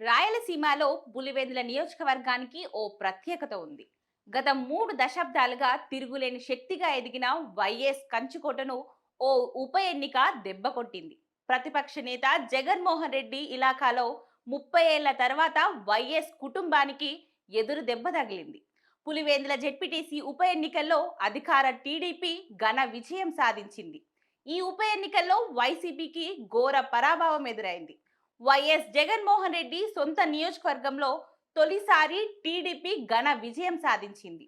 రాయలసీమలో పులివెందుల నియోజకవర్గానికి ఓ ప్రత్యేకత ఉంది. గత 3 దశాబ్దాలుగా తిరుగులేని శక్తిగా ఎదిగిన వైఎస్ కంచుకోటను ఓ ఉప ఎన్నిక దెబ్బకొట్టింది. ప్రతిపక్ష నేత జగన్మోహన్ రెడ్డి ఇలాకాలో 30 ఏళ్ల తర్వాత వైఎస్ కుటుంబానికి ఎదురు దెబ్బ తగిలింది. పులివెందుల జెడ్పీటీసీ ఉప ఎన్నికల్లో అధికార టీడీపీ ఘన విజయం సాధించింది. ఈ ఉప ఎన్నికల్లో వైసీపీకి ఘోర పరాభవం ఎదురైంది. వైఎస్ జగన్మోహన్ రెడ్డి సొంత నియోజకవర్గంలో తొలిసారి టీడీపీ ఘన విజయం సాధించింది.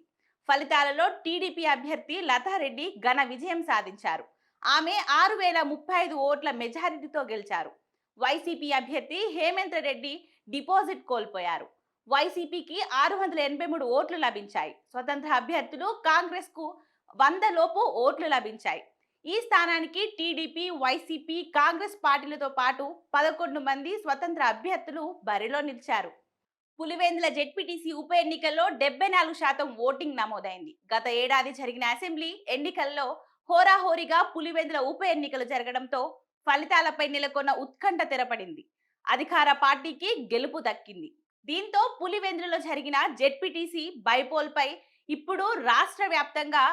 ఫలితాలలో టీడీపీ అభ్యర్థి లతారెడ్డి ఘన విజయం సాధించారు. ఆమె 6035 ఓట్ల మెజారిటీతో గెలిచారు. వైసీపీ అభ్యర్థి హేమంత్ రెడ్డి డిపాజిట్ కోల్పోయారు. వైసీపీకి 683 ఓట్లు లభించాయి. స్వతంత్ర అభ్యర్థులు కాంగ్రెస్ కు 100 లోపు ఓట్లు లభించాయి. ఈ స్థానానికి టీడీపీ, వైసీపీ, కాంగ్రెస్ పార్టీలతో పాటు 11 మంది స్వతంత్ర అభ్యర్థులు బరిలో నిలిచారు. పులివెందుల జెడ్పీటీసీ ఉప ఎన్నికల్లో 74% ఓటింగ్ నమోదైంది. గత ఏడాది జరిగిన అసెంబ్లీ ఎన్నికల్లో హోరాహోరీగా పులివెందుల ఉప ఎన్నికలు జరగడంతో ఫలితాలపై నెలకొన్న ఉత్కంఠ తెరపడింది. అధికార పార్టీకి గెలుపు దక్కింది. దీంతో పులివెందులలో జరిగిన జెడ్పీటీసీ బైపోల్ పై ఇప్పుడు రాష్ట్ర వ్యాప్తంగా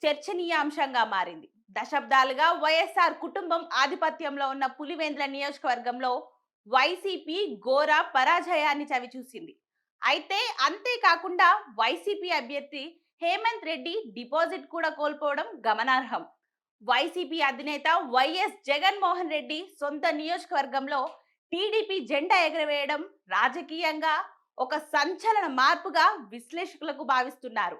చర్చనీయాంశంగా మారింది. దశాబ్దాలుగా వైఎస్ఆర్ కుటుంబం ఆధిపత్యంలో ఉన్న పులివెందుల నియోజకవర్గంలో వైసీపీ ఘోర పరాజయాన్ని చవిచూసింది. అయితే అంతేకాకుండా వైసీపీ అభ్యర్థి హేమంత్ రెడ్డి డిపాజిట్ కూడా కోల్పోవడం గమనార్హం. వైసీపీ అధినేత వైఎస్ జగన్మోహన్ రెడ్డి సొంత నియోజకవర్గంలో టీడీపీ జెండా ఎగరవేయడం రాజకీయంగా ఒక సంచలన మార్పుగా విశ్లేషకులకు భావిస్తున్నారు.